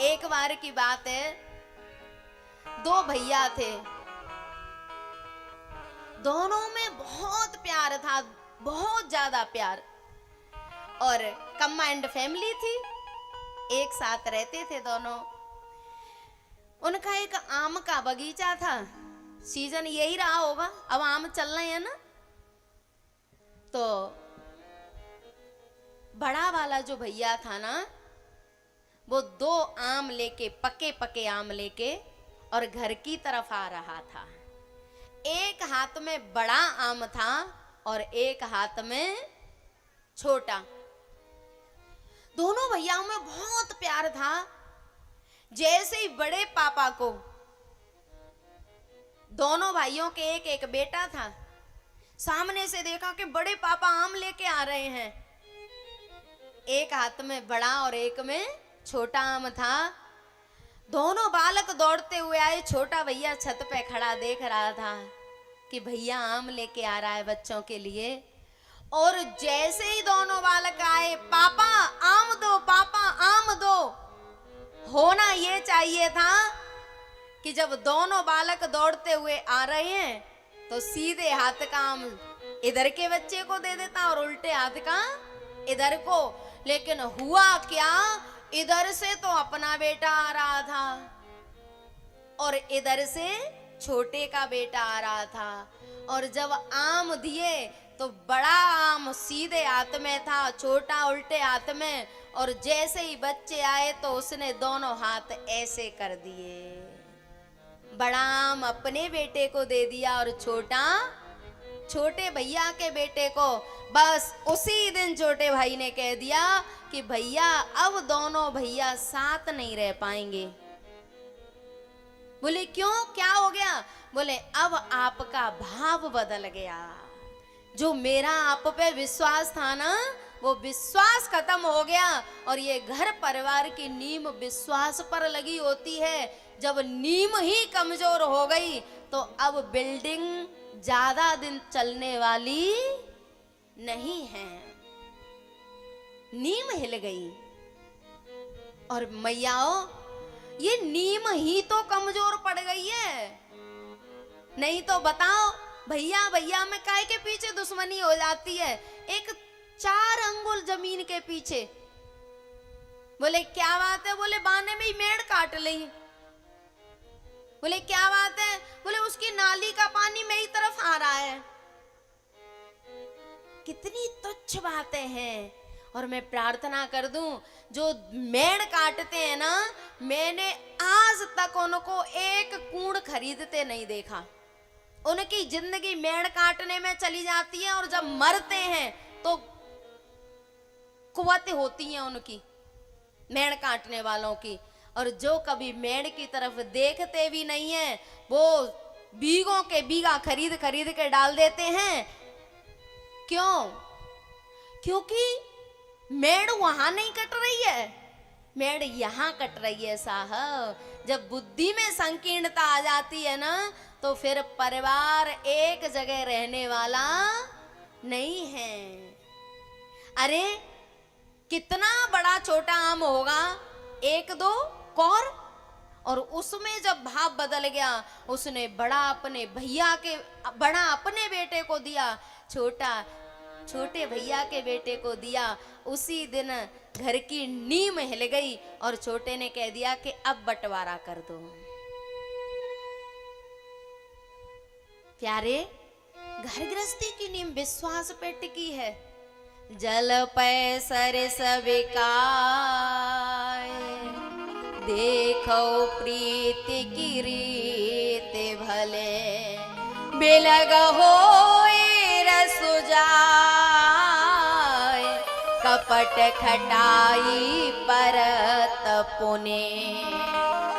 एक बार की बात है, दो भैया थे, दोनों में बहुत प्यार था, बहुत ज्यादा प्यार, और कंबाइंड फैमिली थी, एक साथ रहते थे दोनों। उनका एक आम का बगीचा था, सीजन यही रहा होगा, अब आम चल रहे हैं ना। तो बड़ा वाला जो भैया था ना, वो 2 आम लेके, पके पके आम लेके और घर की तरफ आ रहा था। एक हाथ में बड़ा आम था और एक हाथ में छोटा। दोनों भैयाओं में बहुत प्यार था। जैसे ही बड़े पापा को, दोनों भाइयों के एक एक बेटा था, सामने से देखा कि बड़े पापा आम लेके आ रहे हैं, एक हाथ में बड़ा और एक में छोटा आम था। दोनों बालक दौड़ते हुए आए। छोटा भैया छत पे खड़ा देख रहा था कि भैया आम लेके आ रहा है बच्चों के लिए। और जैसे ही दोनों बालक आए, पापा आम दो, पापा आम दो। होना ये चाहिए था कि जब दोनों बालक दौड़ते हुए आ रहे हैं तो सीधे हाथ का आम इधर के बच्चे को दे देता और उल्टे हाथ का इधर को। लेकिन हुआ क्या, इधर से तो अपना बेटा आ रहा था और इधर से छोटे का बेटा आ रहा था। और जब आम दिए तो बड़ा आम सीधे हाथ में था, छोटा उल्टे हाथ में। और जैसे ही बच्चे आए तो उसने दोनों हाथ ऐसे कर दिए, बड़ा आम अपने बेटे को दे दिया और छोटा छोटे भैया के बेटे को। बस उसी दिन छोटे भाई ने कह दिया कि भैया अब दोनों भैया साथ नहीं रह पाएंगे। बोले क्यों, क्या हो गया? बोले अब आपका भाव बदल गया, जो मेरा आप पे विश्वास था ना, वो विश्वास खत्म हो गया। और ये घर परिवार की नींव विश्वास पर लगी होती है। जब नींव ही कमजोर हो गई तो अब बिल्डिंग ज्यादा दिन चलने वाली नहीं है। नींव हिल गई। और मैयाओ, ये नींव ही तो कमजोर पड़ गई है, नहीं तो बताओ भैया भैया में काहे के पीछे दुश्मनी हो जाती है, एक 4 अंगुल जमीन के पीछे। बोले क्या बात है? बोले बाने में ही मेड़ काट ली। बोले क्या बात है? बोले उसकी नाली का पानी मेरी तरफ आ रहा है। कितनी तुच्छ बातें हैं। और मैं प्रार्थना कर दूं, जो मेड़ काटते हैं ना, मैंने आज तक उनको एक कूड़ खरीदते नहीं देखा। उनकी जिंदगी मेड़ काटने में चली जाती है और जब मरते हैं तो कुवत होती हैं उनकी, मेड़ काटने वालों की। और जो कभी मेड़ की तरफ देखते भी नहीं है, वो बीघों के बीघा खरीद खरीद के डाल देते हैं। क्यों? क्योंकि मेड़ वहां नहीं कट रही है, मेड़ यहां कट रही है साहब। जब बुद्धि में संकीर्णता आ जाती है ना, तो फिर परिवार एक जगह रहने वाला नहीं है। अरे कितना बड़ा छोटा आम होगा, 1-2 कौर, और उसमें जब भाव बदल गया, उसने बड़ा अपने बेटे को दिया, छोटे भैया के बेटे को दिया। उसी दिन घर की नींव हिल गई और छोटे ने कह दिया कि अब बंटवारा कर दो। प्यारे, घर गृहस्थी की नींव विश्वास पे टिकी है। जल पै सरस विकाय, देखो प्रीति की रीत भले, बिलग होए रस जाय, कपट खटाई परत पुने।